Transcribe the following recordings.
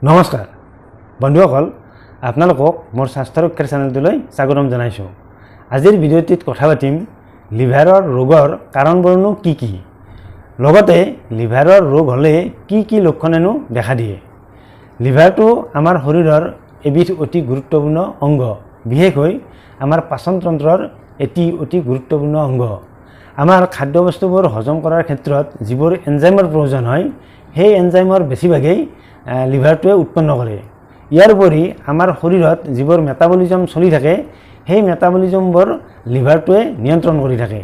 নমস্কাৰ বন্ধুসকল, আপোনালোকক মোৰ স্বাস্থ্য ৰক্ষাৰ চেনেলটোলৈ স্বাগতম জনাইছোঁ। আজিৰ ভিডিঅ'টিত কথা পাতিম লিভাৰৰ ৰোগৰ কাৰণবোৰনো কি কি, লগতে লিভাৰৰ ৰোগ হ'লে কি কি লক্ষণেনো দেখা দিয়ে। লিভাৰটো আমাৰ শৰীৰৰ এবিধ অতি গুৰুত্বপূৰ্ণ অংগ, বিশেষকৈ আমাৰ পাচনতন্ত্ৰৰ এটি অতি গুৰুত্বপূৰ্ণ অংগ। আমাৰ খাদ্যবস্তুবোৰ হজম কৰাৰ ক্ষেত্ৰত যিবোৰ এনজাইমৰ প্ৰয়োজন হয়, সেই এনজাইমৰ বেছিভাগেই লিভাৰটোৱে উৎপন্ন কৰে। ইয়াৰ উপৰি আমাৰ শৰীৰত যিবোৰ মেটাবলিজম চলি থাকে, সেই মেটাবলিজমবোৰ লিভাৰটোৱে নিয়ন্ত্ৰণ কৰি থাকে।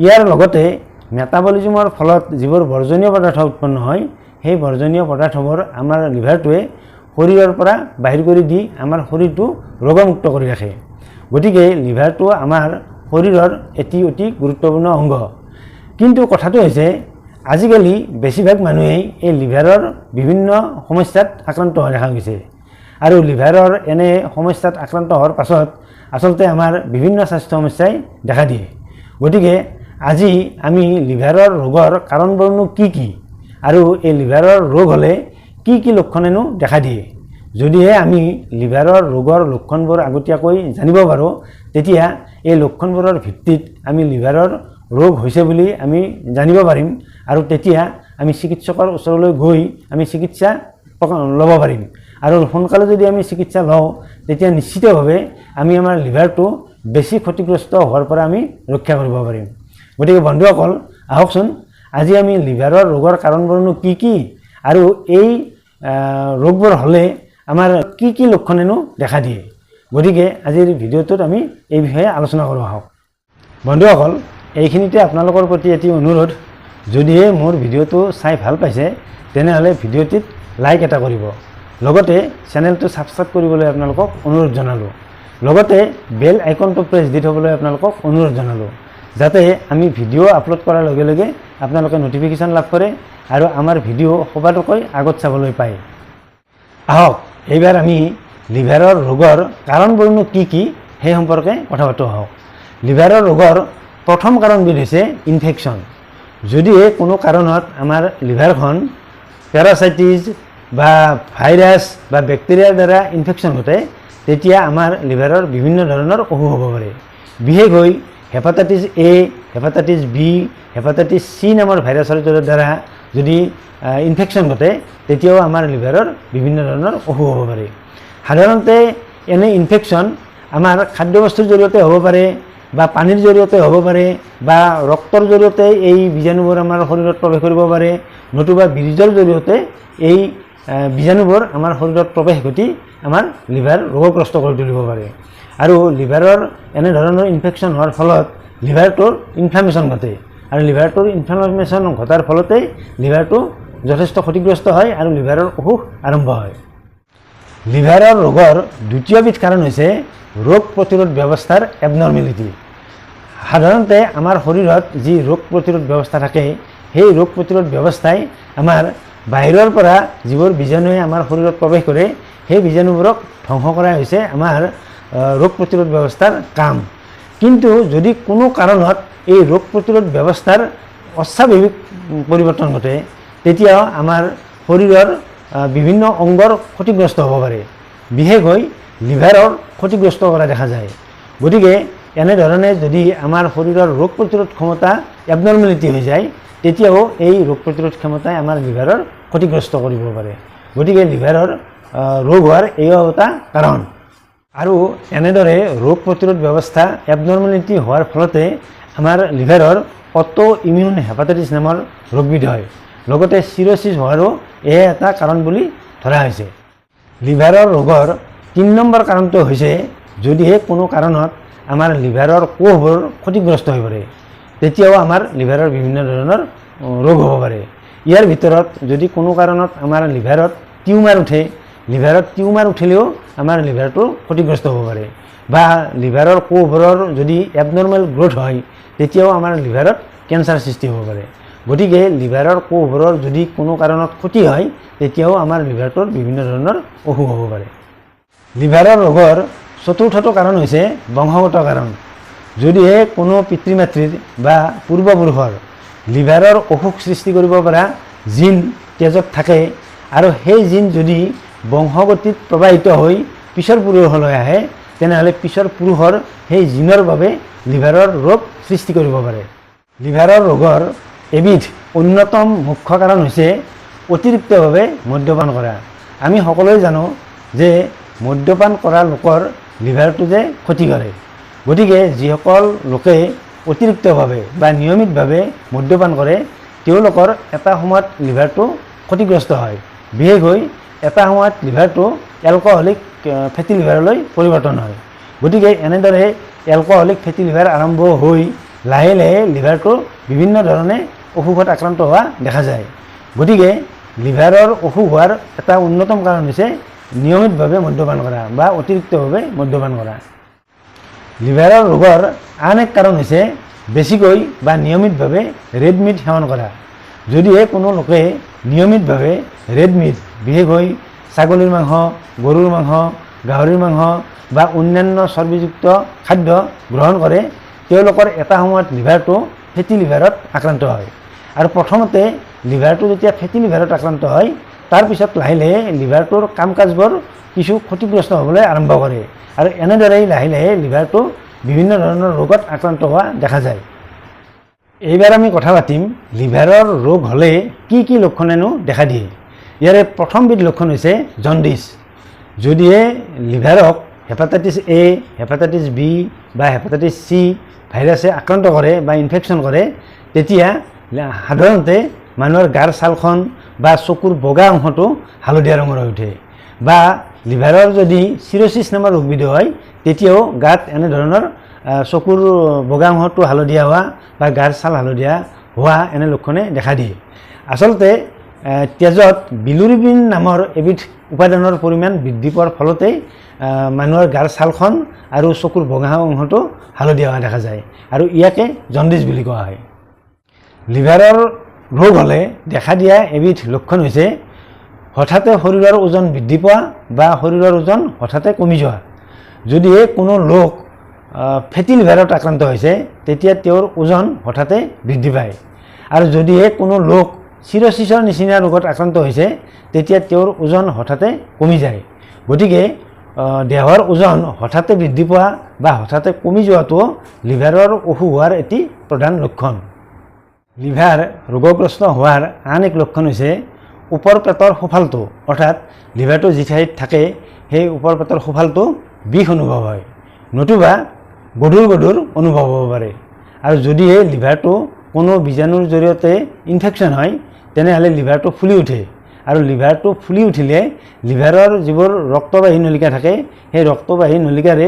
ইয়াৰ লগতে মেটাবলিজমৰ ফলত যিবোৰ বৰ্জনীয় পদাৰ্থ উৎপন্ন হয়, সেই বৰ্জনীয় পদাৰ্থবোৰ আমাৰ লিভাৰটোৱে শৰীৰৰ পৰা বাহিৰ কৰি দি আমাৰ শৰীৰটো ৰোগমুক্ত কৰি ৰাখে। গতিকে লিভাৰটো আমাৰ শৰীৰৰ এটি অতি গুৰুত্বপূৰ্ণ অংগ। কিন্তু কথাটো হৈছে আজিকালি বেছিভাগ মানুহেই এই লিভাৰৰ বিভিন্ন সমস্যাত আক্ৰান্ত হোৱা দেখা গৈছে, আৰু লিভাৰৰ এনে সমস্যাত আক্ৰান্ত হোৱাৰ পাছত আচলতে আমাৰ বিভিন্ন স্বাস্থ্য সমস্যাই দেখা দিয়ে। গতিকে আজি আমি লিভাৰৰ ৰোগৰ কাৰণবোৰনো কি কি, আৰু এই লিভাৰৰ ৰোগ হ'লে কি কি লক্ষণেনো দেখা দিয়ে। যদিহে আমি লিভাৰৰ ৰোগৰ লক্ষণবোৰ আগতীয়াকৈ জানিব পাৰোঁ, তেতিয়া এই লক্ষণবোৰৰ ভিত্তিত আমি লিভাৰৰ ৰোগ হৈছে বুলি আমি জানিব পাৰিম, আৰু তেতিয়া আমি চিকিৎসকৰ ওচৰলৈ গৈ আমি চিকিৎসা ল'ব পাৰিম। আৰু সোনকালে যদি আমি চিকিৎসা লওঁ, তেতিয়া নিশ্চিতভাৱে আমি আমাৰ লিভাৰটো বেছি ক্ষতিগ্ৰস্ত হোৱাৰ পৰা আমি ৰক্ষা কৰিব পাৰিম। গতিকে বন্ধুসকল, আহকচোন আজি আমি লিভাৰৰ ৰোগৰ কাৰণবোৰনো কি কি, আৰু এই ৰোগবোৰ হ'লে আমাৰ কি কি লক্ষণেনো দেখা দিয়ে। গতিকে আজিৰ ভিডিঅ'টোত আমি এই বিষয়ে আলোচনা কৰোঁ আহক। বন্ধুসকল, এইখিনিতে আপোনালোকৰ প্ৰতি এটি অনুৰোধ, যদিহে মোৰ ভিডিঅ'টো চাই ভাল পাইছে তেনেহ'লে ভিডিঅ'টিত লাইক এটা কৰিব, লগতে চেনেলটো ছাবস্ক্ৰাইব কৰিবলৈ আপোনালোকক অনুৰোধ জনালোঁ। লগতে বেল আইকনটো প্ৰেছ দি থ'বলৈ আপোনালোকক অনুৰোধ জনালোঁ, যাতে আমি ভিডিঅ' আপলোড কৰাৰ লগে লগে আপোনালোকে নটিফিকেশ্যন লাভ কৰে আৰু আমাৰ ভিডিঅ' সবাতোকৈ আগত চাবলৈ পায়। আহক এইবাৰ আমি লিভাৰৰ ৰোগৰ কাৰণবোৰনো কি কি সেই সম্পৰ্কে কথা পাতোঁ আহক। লিভাৰৰ ৰোগৰ প্ৰথম কাৰণবিধ হৈছে ইনফেকশ্যন। যদিহে কোনো কাৰণত আমাৰ লিভাৰখন পেৰাচাইটিছ বা ভাইৰাছ বা বেক্টেৰিয়াৰ দ্বাৰা ইনফেকশ্যন ঘটে, তেতিয়া আমাৰ লিভাৰৰ বিভিন্ন ধৰণৰ অসুখ হ'ব পাৰে। বিশেষকৈ hepatitis A, hepatitis B, hepatitis C নামৰ ভাইৰাছৰ দ্বাৰা যদি ইনফেকশ্যন ঘটে, তেতিয়াও আমাৰ লিভাৰৰ বিভিন্ন ধৰণৰ অসুখ হ'ব পাৰে। সাধাৰণতে এনে ইনফেকশ্যন আমাৰ খাদ্যবস্তুৰ জৰিয়তে হ'ব পাৰে, বা পানীৰ জৰিয়তে হ'ব পাৰে, বা ৰক্তৰ জৰিয়তে এই বীজাণুবোৰ আমাৰ শৰীৰত প্ৰৱেশ কৰিব পাৰে, নতুবা বীৰ্যৰ জৰিয়তে এই বীজাণুবোৰ আমাৰ শৰীৰত প্ৰৱেশ ঘটি আমাৰ লিভাৰ ৰোগগ্ৰস্ত কৰি তুলিব পাৰে। আৰু লিভাৰৰ এনেধৰণৰ ইনফেকশ্যন হোৱাৰ ফলত লিভাৰটোৰ ইনফ্লামেশ্যন ঘটে, আৰু লিভাৰটোৰ ইনফ্লামেশ্যন ঘটাৰ ফলতেই লিভাৰটো যথেষ্ট ক্ষতিগ্ৰস্ত হয় আৰু লিভাৰৰ অসুখ আৰম্ভ হয়। লিভাৰৰ ৰোগৰ দ্বিতীয়বিধ কাৰণ হৈছে ৰোগ প্ৰতিৰোধ ব্যৱস্থাৰ এবনৰ্মেলিটি। সাধাৰণতে আমাৰ শৰীৰত যি ৰোগ প্ৰতিৰোধ ব্যৱস্থা থাকে, সেই ৰোগ প্ৰতিৰোধ ব্যৱস্থাই আমাৰ বাহিৰৰ পৰা যিবোৰ বীজাণুৱে আমাৰ শৰীৰত প্ৰৱেশ কৰে, সেই বীজাণুবোৰক ধ্বংস কৰাই হৈছে আমাৰ ৰোগ প্ৰতিৰোধ ব্যৱস্থাৰ কাম। কিন্তু যদি কোনো কাৰণত এই ৰোগ প্ৰতিৰোধ ব্যৱস্থাৰ অস্বাভাৱিক পৰিৱৰ্তন ঘটে, তেতিয়াও আমাৰ শৰীৰৰ বিভিন্ন অংগৰ ক্ষতিগ্ৰস্ত হ'ব পাৰে, বিশেষকৈ লিভাৰৰ ক্ষতিগ্ৰস্ত কৰা দেখা যায়। গতিকে এনেধৰণে যদি আমাৰ শৰীৰৰ ৰোগ প্ৰতিৰোধ ক্ষমতা এবনৰ্মেলিটি হৈ যায়, তেতিয়াও এই ৰোগ প্ৰতিৰোধ ক্ষমতাই আমাৰ লিভাৰৰ ক্ষতিগ্ৰস্ত কৰিব পাৰে। গতিকে লিভাৰৰ ৰোগ হোৱাৰ এয়াও এটা কাৰণ। আৰু এনেদৰে ৰোগ প্ৰতিৰোধ ব্যৱস্থা এবনৰ্মেলিটি হোৱাৰ ফলতে আমাৰ লিভাৰৰ অটো ইমিউন হেপাটাইটিছ নামৰ ৰোগবিধ হয়। লগতে চিৰ'চিছ হোৱাৰো এয়া এটা কাৰণ বুলি ধৰা হৈছে। লিভাৰৰ ৰোগৰ 3 নম্বৰ কাৰণটো হৈছে যদিহে কোনো কাৰণত আমাৰ লিভাৰৰ কোষবোৰ ক্ষতিগ্ৰস্ত হৈ পৰে, তেতিয়াও আমাৰ লিভাৰৰ বিভিন্ন ধৰণৰ ৰোগ হ'ব পাৰে। ইয়াৰ ভিতৰত যদি কোনো কাৰণত আমাৰ লিভাৰত টিউমাৰ উঠে, লিভাৰত টিউমাৰ উঠিলেও আমাৰ লিভাৰটো ক্ষতিগ্ৰস্ত হ'ব পাৰে, বা লিভাৰৰ কোষবোৰৰ যদি এবনৰ্মেল গ্ৰ'থ হয়, তেতিয়াও আমাৰ লিভাৰত কেঞ্চাৰ সৃষ্টি হ'ব পাৰে। গতিকে লিভাৰৰ কোষবোৰৰ যদি কোনো কাৰণত ক্ষতি হয়, তেতিয়াও আমাৰ লিভাৰটোৰ বিভিন্ন ধৰণৰ অসুখ হ'ব পাৰে। লিভাৰৰ ৰোগৰ চতুৰ্থটো কাৰণ হৈছে বংশগত কাৰণ। যদিহে কোনো পিতৃ মাতৃৰ বা পূৰ্বপুৰুষৰ লিভাৰৰ অসুখ সৃষ্টি কৰিব পৰা জিন তেজত থাকে, আৰু সেই জিন যদি বংশগতিত প্ৰবাহিত হৈ পিছৰ পুৰুষলৈ আহে তেনেহ'লে পিছৰ পুৰুষৰ সেই জিনৰ বাবে লিভাৰৰ ৰোগ সৃষ্টি কৰিব পাৰে। লিভাৰৰ ৰোগৰ এবিধ অন্যতম মুখ্য কাৰণ হৈছে অতিৰিক্তভাৱে মদ্যপান কৰা। আমি সকলোৱে জানো যে মদ্যপান কৰা লোকৰ লিভাৰটো যে ক্ষতি কৰে। গতিকে যিসকল লোকে অতিৰিক্তভাৱে বা নিয়মিতভাৱে মদ্যপান কৰে তেওঁলোকৰ এটা সময়ত লিভাৰটো ক্ষতিগ্ৰস্ত হয়। বিশেষকৈ এটা সময়ত লিভাৰটো এলকহলিক ফেটি লিভাৰলৈ পৰিৱৰ্তন হয়। গতিকে এনেদৰে এলকহলিক ফেটি লিভাৰ আৰম্ভ হৈ লাহে লাহে লিভাৰটো বিভিন্ন ধৰণে অসুখত আক্ৰান্ত হোৱা দেখা যায়। গতিকে লিভাৰৰ অসুখ হোৱাৰ এটা অন্যতম কাৰণ হৈছে নিয়মিতভাৱে মদ্যপান কৰা বা অতিৰিক্তভাৱে মদ্যপান কৰা। লিভাৰৰ ৰোগৰ আন এক কাৰণ হৈছে বেছিকৈ বা নিয়মিতভাৱে ৰেড মিট সেৱন কৰা। যদিহে কোনো লোকে নিয়মিতভাৱে ৰেড মিট বিশেষকৈ ছাগলীৰ মাংস, গৰুৰ মাংস, গাহৰিৰ মাংস বা অন্যান্য চৰ্বিযুক্ত খাদ্য গ্ৰহণ কৰে তেওঁলোকৰ এটা সময়ত লিভাৰটো ফেটি লিভাৰত আক্ৰান্ত হয়। আৰু প্ৰথমতে লিভাৰটো যেতিয়া ফেটি লিভাৰত আক্ৰান্ত হয় তাৰপিছত লাহে লাহে লিভাৰটোৰ কাম কাজবোৰ কিছু ক্ষতিগ্ৰস্ত হ'বলৈ আৰম্ভ কৰে আৰু এনেদৰেই লাহে লাহে লিভাৰটো বিভিন্ন ধৰণৰ ৰোগত আক্ৰান্ত হোৱা দেখা যায়। এইবাৰ আমি কথা পাতিম লিভাৰৰ ৰোগ হ'লে কি কি লক্ষণেনো দেখা দিয়ে। ইয়াৰে প্ৰথমবিধ লক্ষণ হৈছে জণ্ডিছ। যদিহে লিভাৰক হেপাটাইটিছ এ, হেপাটাইটিছ বি বা হেপাটাইটিছ চি ভাইৰাছে আক্ৰান্ত কৰে বা ইনফেকশ্যন কৰে তেতিয়া সাধাৰণতে মানুহৰ গাৰ ছালখন বা চকুৰ বগা অংশটো হালধীয়া ৰঙৰ হৈ উঠে। বা লিভাৰৰ যদি চিৰচিছ নামৰ ৰোগবিধ হয় তেতিয়াও গাত এনেধৰণৰ চকুৰ বগা অংশটো হালধীয়া হোৱা বা গাৰ ছাল হালধীয়া হোৱা এনে লক্ষণে দেখা দিয়ে। আচলতে তেজত বিলুৰিবিন নামৰ এবিধ উপাদানৰ পৰিমাণ বৃদ্ধি পোৱাৰ ফলতেই মানুহৰ গাৰ ছালখন আৰু চকুৰ বগা অংশটো হালধীয়া হোৱা দেখা যায় আৰু ইয়াকে জণ্ডিছ বুলি কোৱা হয়। লিভাৰৰ ৰোগ হ'লে দেখা দিয়া এবিধ লক্ষণ হৈছে হঠাতে শৰীৰৰ ওজন বৃদ্ধি পোৱা বা শৰীৰৰ ওজন হঠাতে কমি যোৱা। যদিহে কোনো লোক ফেটি লিভাৰত আক্ৰান্ত হৈছে তেতিয়া তেওঁৰ ওজন হঠাতে বৃদ্ধি পায়। আৰু যদিহে কোনো লোক চিৰচিছৰ নিচিনা ৰোগত আক্ৰান্ত হৈছে তেতিয়া তেওঁৰ ওজন হঠাতে কমি যায়। গতিকে দেহৰ ওজন হঠাতে বৃদ্ধি পোৱা বা হঠাতে কমি যোৱাটো লিভাৰৰ অসুখ হোৱাৰ এটি প্ৰধান লক্ষণ। লিভাৰ ৰোগগ্ৰস্ত হোৱাৰ আন এক লক্ষণ হৈছে ওপৰ পেটৰ সোঁফালটো, অৰ্থাৎ লিভাৰটো যি ঠাইত থাকে সেই ওপৰ পেটৰ সোঁফালটো বিষ অনুভৱ হয়, নতুবা গধুৰ গধুৰ অনুভৱ হ'ব পাৰে। আৰু যদিহে লিভাৰটো কোনো বীজাণুৰ জৰিয়তে ইনফেকশ্যন হয় তেনেহ'লে লিভাৰটো ফুলি উঠে আৰু লিভাৰটো ফুলি উঠিলে লিভাৰৰ যিবোৰ ৰক্তবাহী নলিকা থাকে সেই ৰক্তবাহী নলিকাৰে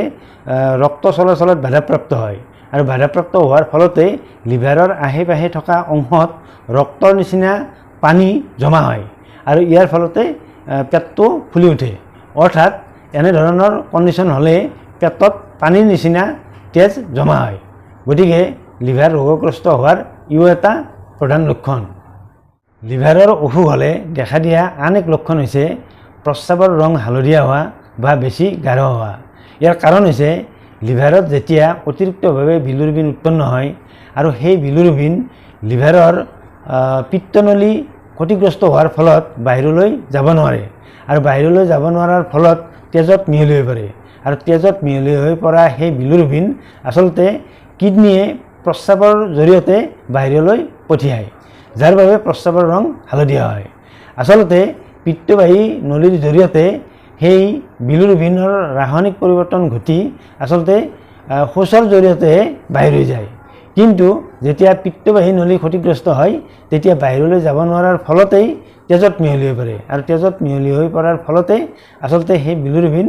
ৰক্ত চলাচলত বাধাপ্ৰাপ্ত হয় আৰু বাধাপ্ৰাপ্ত হোৱাৰ ফলতে লিভাৰৰ আশে পাশে থকা অংশত ৰক্তৰ নিচিনা পানী জমা হয় আৰু ইয়াৰ ফলতে পেটটো ফুলি উঠে। অৰ্থাৎ এনেধৰণৰ কণ্ডিশ্যন হ'লে পেটত পানীৰ নিচিনা তেজ জমা হয়। গতিকে লিভাৰ ৰোগগ্ৰস্ত হোৱাৰ ইও এটা প্ৰধান লক্ষণ। লিভাৰৰ অসুখ হ'লে দেখা দিয়া আন এক লক্ষণ হৈছে প্ৰস্ৰাৱৰ ৰং হালধীয়া হোৱা বা বেছি গাঢ় হোৱা। ইয়াৰ কাৰণ হৈছে লিভাৰত যেতিয়া অতিৰিক্তভাৱে বিলুৰিবিন উৎপন্ন হয় আৰু সেই বিলুৰিবিন লিভাৰৰ পিত্তনলী ক্ষতিগ্ৰস্ত হোৱাৰ ফলত বাহিৰলৈ যাব নোৱাৰে আৰু বাহিৰলৈ যাব নোৱাৰাৰ ফলত তেজত মিহলি হৈ পৰে আৰু তেজত মিহলি হৈ পৰা সেই বিলুৰিবিন আচলতে কিডনীয়ে প্ৰস্ৰাৱৰ জৰিয়তে বাহিৰলৈ পঠিয়ায়, যাৰ বাবে প্ৰস্ৰাৱৰ ৰং হালধীয়া হয়। আচলতে পিত্তবাহী নলীৰ জৰিয়তে সেই বিলুৰিবিনৰ ৰাসায়নিক পৰিৱৰ্তন ঘটি আচলতে শৌচৰ জৰিয়তে বাহিৰ হৈ যায়। কিন্তু যেতিয়া পিত্তবাহী নলী ক্ষতিগ্ৰস্ত হয় তেতিয়া বাহিৰলৈ যাব নোৱাৰাৰ ফলতেই তেজত মিহলি হৈ পৰে আৰু তেজত মিহলি হৈ পৰাৰ ফলতে আচলতে সেই বিলুৰিবিন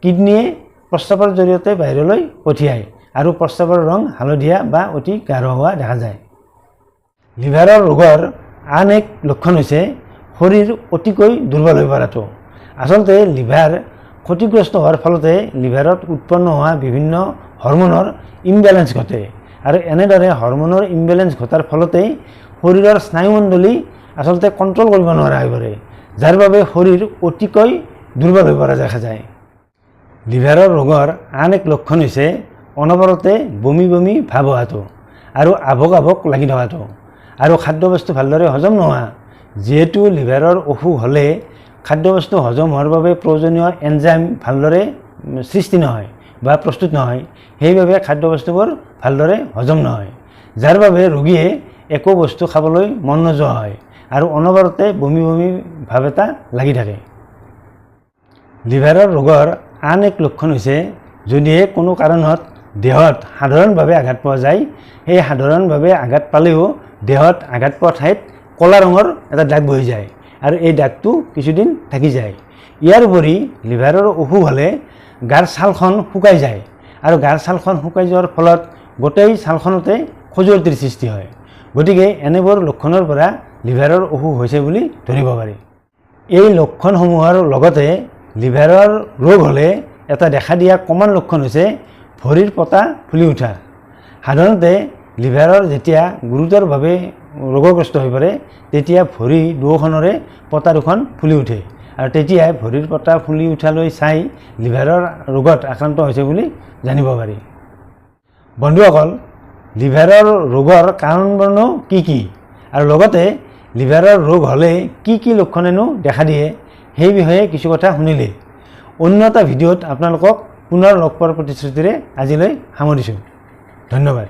কিডনীয়ে প্ৰস্ৰাৱৰ জৰিয়তে বাহিৰলৈ পঠিয়ায় আৰু প্ৰস্ৰাৱৰ ৰং হালধীয়া বা অতি গাঢ় হোৱা দেখা যায়। লিভাৰৰ ৰোগৰ আন এক লক্ষণ হৈছে শৰীৰ অতিকৈ দুৰ্বল হৈ পৰাটো। আচলতে লিভাৰ ক্ষতিগ্ৰস্ত হোৱাৰ ফলতে লিভাৰত উৎপন্ন হোৱা বিভিন্ন হৰমনৰ ইমবেলেঞ্চ ঘটে আৰু এনেদৰে হৰমনৰ ইমবেলেঞ্চ ঘটাৰ ফলতেই শৰীৰৰ স্নায়ুমণ্ডলী আচলতে কণ্ট্ৰল কৰিব নোৱাৰা হৈ পৰে, যাৰ বাবে শৰীৰ অতিকৈ দুৰ্বল হৈ পৰা দেখা যায়। লিভাৰৰ ৰোগৰ আন এক লক্ষণ হৈছে অনবৰতে বমি বমি ভাৱ হোৱাটো আৰু আভোক আভোক লাগি থকাটো আৰু খাদ্যবস্তু ভালদৰে হজম নোহোৱা। যিহেতু লিভাৰৰ অসুখ হ'লে খাদ্যবস্তু হজম হোৱাৰ বাবে প্ৰয়োজনীয় এনজাইম ভালদৰে সৃষ্টি নহয় বা প্ৰস্তুত নহয়, সেইবাবে খাদ্যবস্তুবোৰ ভালদৰে হজম নহয়, যাৰ বাবে ৰোগীয়ে একো বস্তু খাবলৈ মন নোযোৱা হয় আৰু অনবৰতে বমি বমি ভাৱ এটা লাগি থাকে। লিভাৰৰ ৰোগৰ আন এক লক্ষণ হৈছে যদিহে কোনো কাৰণত দেহত সাধাৰণভাৱে আঘাত পোৱা যায়, সেই সাধাৰণভাৱে আঘাত পালেও দেহত আঘাত পোৱা ঠাইত ক'লা ৰঙৰ এটা দাগ বহি যায় আৰু এই দাগটো কিছুদিন থাকি যায়। ইয়াৰ উপৰি লিভাৰৰ অসুখ হ'লে গাৰ ছালখন শুকাই যায় আৰু গাৰ ছালখন শুকাই যোৱাৰ ফলত গোটেই ছালখনতে খজুৱতিৰ সৃষ্টি হয়। গতিকে এনেবোৰ লক্ষণৰ পৰা লিভাৰৰ অসুখ হৈছে বুলি ধৰিব পাৰি। এই লক্ষণসমূহৰ লগতে লিভাৰৰ ৰোগ হ'লে এটা দেখা দিয়া কমন লক্ষণ হৈছে ভৰিৰ পতা ফুলি উঠা। সাধাৰণতে লিভাৰৰ যেতিয়া গুৰুতৰভাৱে ৰোগগ্ৰস্ত হৈ পৰে তেতিয়া ভৰি দুয়োখনৰে পতা দুখন ফুলি উঠে আৰু তেতিয়াই ভৰিৰ পতা ফুলি উঠালৈ চাই লিভাৰৰ ৰোগত আক্ৰান্ত হৈছে বুলি জানিব পাৰি। বন্ধুসকল, লিভাৰৰ ৰোগৰ কাৰণবোৰনো কি কি আৰু লগতে লিভাৰৰ ৰোগ হ'লে কি কি লক্ষণেনো দেখা দিয়ে সেই বিষয়ে কিছু কথা শুনিলে। অন্য এটা ভিডিঅ'ত আপোনালোকক পুনৰ লগ পোৱাৰ প্ৰতিশ্ৰুতিৰে আজিলৈ সামৰিছোঁ। ধন্যবাদ।